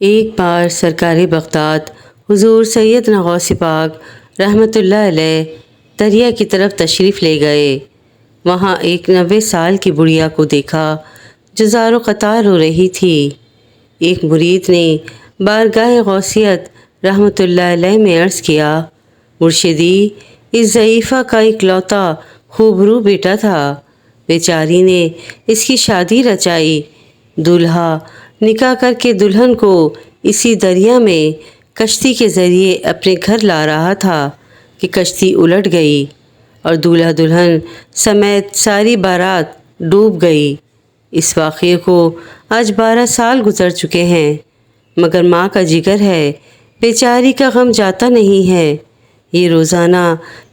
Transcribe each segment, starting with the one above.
ایک بار سرکار بغداد حضور سیدنا غوث پاک رحمۃ اللہ علیہ دریا کی طرف تشریف لے گئے۔ وہاں ایک 90 سال کی بڑھیا کو دیکھا جو زار و قطار رو رہی تھی۔ ایک مرید نے بارگاہ غوثیت رحمۃ اللہ علیہ میں عرض کیا، مرشدی، اس ضعیفہ کا اکلوتا خوبرو بیٹا تھا، بیچاری نے اس کی شادی رچائی، دولہا نکاح کر کے دلہن کو اسی دریا میں کشتی کے ذریعے اپنے گھر لا رہا تھا کہ کشتی الٹ گئی اور دولہا دلہن سمیت ساری بارات ڈوب گئی۔ اس واقعے کو آج 12 سال گزر چکے ہیں، مگر ماں کا جگر ہے، بیچاری کا غم جاتا نہیں ہے۔ یہ روزانہ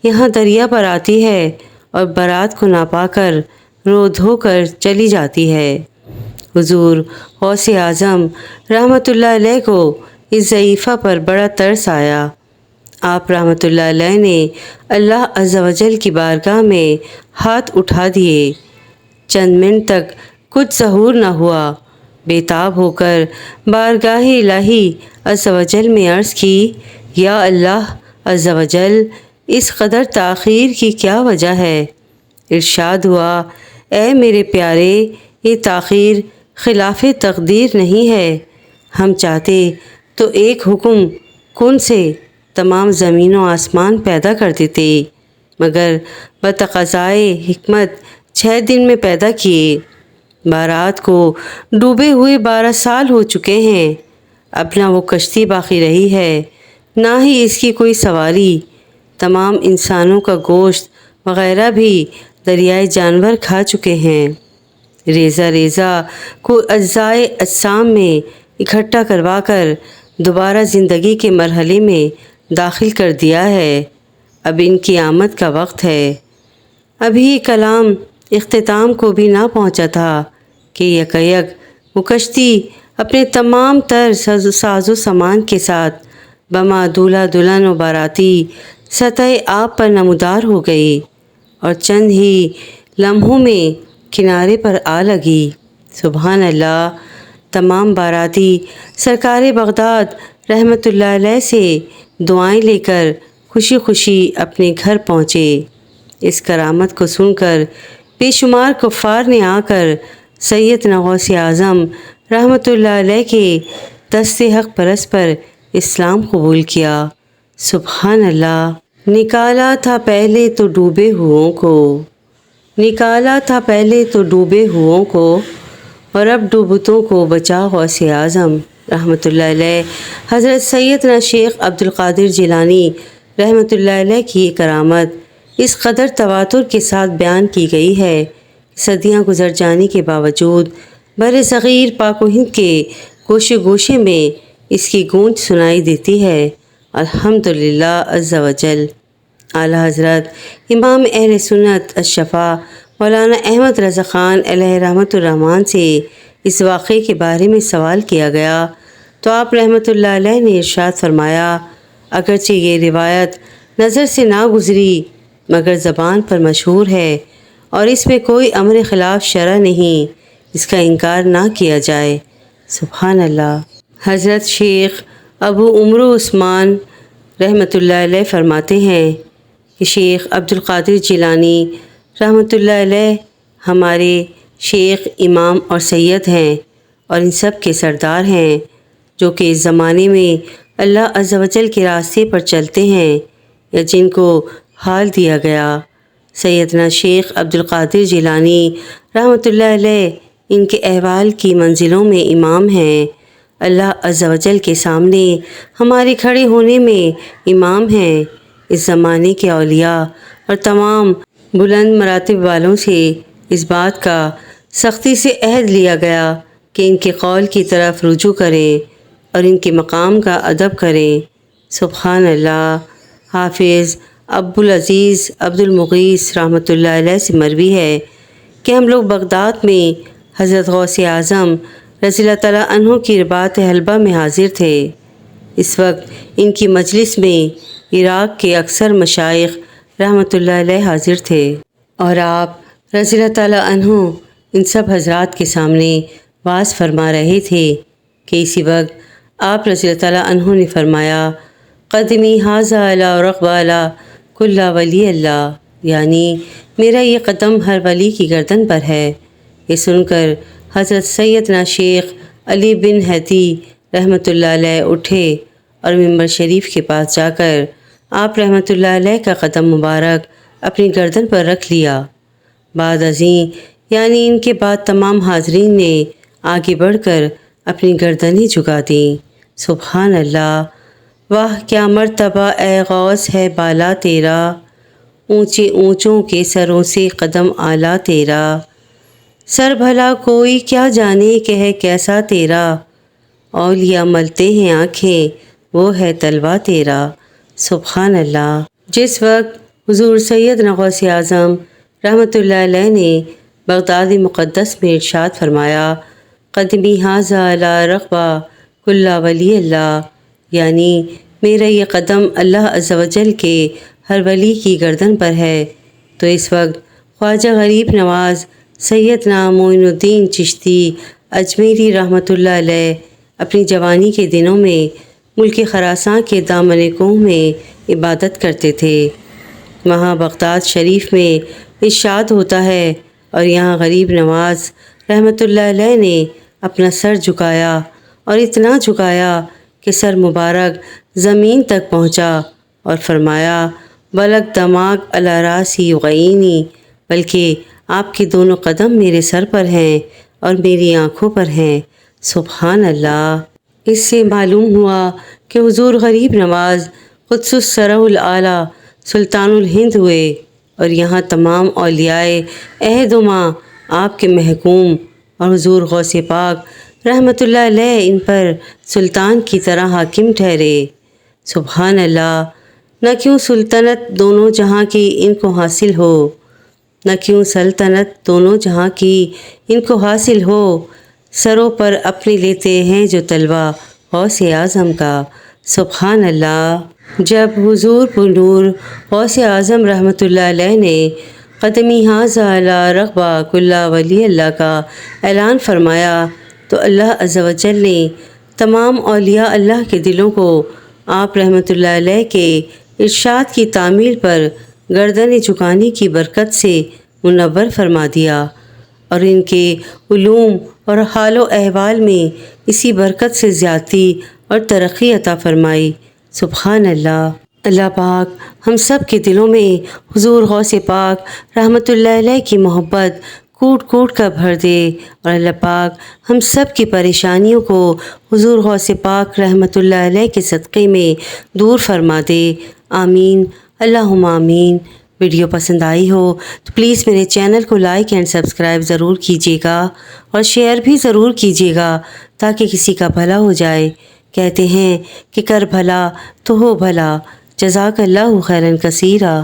یہاں دریا پر آتی ہے اور بارات کو ناپا کر رو دھو کر چلی جاتی ہے۔ حضور غوث اعظم رحمۃ اللہ علیہ کو اس ضعیفہ پر بڑا ترس آیا۔ آپ رحمۃ اللہ علیہ نے اللہ عز و جل کی بارگاہ میں ہاتھ اٹھا دیے۔ چند منٹ تک کچھ ظہور نہ ہوا۔ بے تاب ہو کر بارگاہ الہی عز و جل میں عرض کی، یا اللہ عز و جل، اس قدر تاخیر کی کیا وجہ ہے؟ ارشاد ہوا، اے میرے پیارے، یہ تاخیر خلاف تقدیر نہیں ہے۔ ہم چاہتے تو ایک حکم کن سے تمام زمین و آسمان پیدا کر دیتے، مگر بتقاضائے حکمت 6 دن میں پیدا کیے۔ بارات کو ڈوبے ہوئے 12 سال ہو چکے ہیں، اب نہ وہ کشتی باقی رہی ہے، نہ ہی اس کی کوئی سواری۔ تمام انسانوں کا گوشت وغیرہ بھی دریائے جانور کھا چکے ہیں۔ ریزہ ریزہ کو اجزائے اجسام میں اکٹھا کروا کر دوبارہ زندگی کے مرحلے میں داخل کر دیا ہے۔ اب ان کی آمد کا وقت ہے۔ ابھی کلام اختتام کو بھی نہ پہنچا تھا کہ یکایک وہ کشتی اپنے تمام تر ساز و سامان کے ساتھ بما دولہا دلہن و باراتی سطح آب پر نمودار ہو گئی اور چند ہی لمحوں میں کنارے پر آ لگی۔ سبحان اللہ! تمام باراتی سرکار بغداد رحمۃ اللہ علیہ سے دعائیں لے کر خوشی خوشی اپنے گھر پہنچے۔ اس کرامت کو سن کر بے شمار کفار نے آ کر سیدنا غوث اعظم رحمۃ اللہ علیہ کے دست حق پرست پر اسلام قبول کیا۔ سبحان اللہ! نکالا تھا پہلے تو ڈوبے ہوئوں کو، نکالا تھا پہلے تو ڈوبے ہوئوں کو، اور اب ڈوبتوں کو بچا غوث اعظم رحمۃ اللہ علیہ۔ حضرت سیدنا شیخ عبد القادر جیلانی رحمۃ اللہ علیہ کی یہ کرامت اس قدر تواتر کے ساتھ بیان کی گئی ہے کہ صدیاں گزر جانے کے باوجود بر صغیر پاک و ہند کے گوشے گوشے میں اس کی گونج سنائی دیتی ہے۔ الحمدللہ عز و جل۔ اعلیٰ حضرت امام اہل سنت الشفا مولانا احمد رضا خان علیہ رحمۃ الرحمن سے اس واقعے کے بارے میں سوال کیا گیا تو آپ رحمۃ اللہ علیہ نے ارشاد فرمایا، اگرچہ یہ روایت نظر سے نہ گزری مگر زبان پر مشہور ہے اور اس میں کوئی امر خلاف شرع نہیں، اس کا انکار نہ کیا جائے۔ سبحان اللہ! حضرت شیخ ابو عمرو عثمان رحمۃ اللہ علیہ فرماتے ہیں کہ شیخ عبد القادر جیلانی رحمۃ اللہ علیہ ہمارے شیخ، امام اور سید ہیں اور ان سب کے سردار ہیں جو کہ اس زمانے میں اللہ عز و جل کے راستے پر چلتے ہیں یا جن کو حال دیا گیا۔ سیدنا شیخ عبد القادر جیلانی رحمۃ اللہ علیہ ان کے احوال کی منزلوں میں امام ہیں۔ اللہ عز و جل کے سامنے ہمارے کھڑے ہونے میں امام ہیں۔ اس زمانے کے اولیاء اور تمام بلند مراتب والوں سے اس بات کا سختی سے عہد لیا گیا کہ ان کے قول کی طرف رجوع کریں اور ان کے مقام کا ادب کریں۔ سبحان اللہ! حافظ ابوالعزیز عبد المغیث رحمۃ اللہ علیہ سے مروی ہے کہ ہم لوگ بغداد میں حضرت غوث اعظم رضی اللہ تعالیٰ عنہ کی رباط حلبہ میں حاضر تھے۔ اس وقت ان کی مجلس میں عراق کے اکثر مشائخ رحمۃ اللہ علیہ حاضر تھے اور آپ رضی اللہ تعالیٰ عنہ ان سب حضرات کے سامنے وعظ فرما رہے تھے کہ اسی وقت آپ رضی اللہ تعالیٰ عنہ نے فرمایا قدمی حاضہ علی رغب علی کل ولی اللہ، یعنی میرا یہ قدم ہر ولی کی گردن پر ہے۔ یہ سن کر حضرت سیدنا شیخ علی بن ہدی رحمۃ اللہ علیہ اٹھے اور منبر شریف کے پاس جا کر آپ رحمۃ اللہ علیہ کا قدم مبارک اپنی گردن پر رکھ لیا۔ بعد ازیں یعنی ان کے بعد تمام حاضرین نے آگے بڑھ کر اپنی گردنیں جھکا دیں۔ سبحان اللہ، واہ کیا مرتبہ اے غوث ہے بالا تیرا، اونچے اونچوں کے سروں سے قدم اعلیٰ تیرا، سر بھلا کوئی کیا جانے کہ ہے کیسا تیرا، اولیاء ملتے ہیں آنکھیں وہ ہے طلوہ تیرا۔ سبحان اللہ۔ جس وقت حضور سیدنا غوث اعظم رحمۃ اللہ علیہ نے بغداد مقدس میں ارشاد فرمایا قدمی حاضہ علی رغبہ کل ولی اللہ، یعنی میرا یہ قدم اللہ عز و جل کے ہر ولی کی گردن پر ہے، تو اس وقت خواجہ غریب نواز سیدنا معین الدین چشتی اجمیری رحمۃ اللہ علیہ اپنی جوانی کے دنوں میں ملک خراساں کے دامن کوہ میں عبادت کرتے تھے۔ وہاں بغداد شریف میں ارشاد ہوتا ہے اور یہاں غریب نواز رحمۃ اللہ علیہ نے اپنا سر جھکایا اور اتنا جھکایا کہ سر مبارک زمین تک پہنچا اور فرمایا بلغ دماغ علی راسی یغینی، بلکہ آپ کے دونوں قدم میرے سر پر ہیں اور میری آنکھوں پر ہیں۔ سبحان اللہ۔ اس سے معلوم ہوا کہ حضور غریب نواز قدس السرہ الاعلیٰ سلطان الہند ہوئے اور یہاں تمام اولیاء عہد و ماں آپ کے محکوم اور حضور غوث پاک رحمۃ اللہ علیہ ان پر سلطان کی طرح حاکم ٹھہرے۔ سبحان اللہ۔ نہ کیوں سلطنت دونوں جہاں کی ان کو حاصل ہو، نہ کیوں سلطنت دونوں جہاں کی ان کو حاصل ہو، سروں پر اپنے لیتے ہیں جو طلوہ غوث اعظم کا۔ سبحان اللہ۔ جب حضور پرنور غوث اعظم رحمۃ اللہ علیہ نے قدمی حاضہ علی رغبہ کل ولی اللہ کا اعلان فرمایا تو اللہ عز و جل نے تمام اولیاء اللہ کے دلوں کو آپ رحمۃ اللہ علیہ کے ارشاد کی تعمیل پر گردن جھکانے کی برکت سے منور فرما دیا اور ان کے علوم اور حال و احوال میں اسی برکت سے زیادتی اور ترقی عطا فرمائی۔ سبحان اللہ۔ اللہ پاک ہم سب کے دلوں میں حضور غوث پاک رحمۃ اللہ علیہ کی محبت کوٹ کوٹ کر بھر دے اور اللہ پاک ہم سب کی پریشانیوں کو حضور غوث پاک رحمۃ اللہ علیہ کے صدقے میں دور فرما دے۔ آمین اللہم آمین۔ ویڈیو پسند آئی ہو تو پلیز میرے چینل کو لائک اینڈ سبسکرائب ضرور کیجیے گا اور شیئر بھی ضرور کیجیے گا تاکہ کسی کا بھلا ہو جائے۔ کہتے ہیں کہ کر بھلا تو ہو بھلا۔ جزاک اللہ خیرا کثیرا۔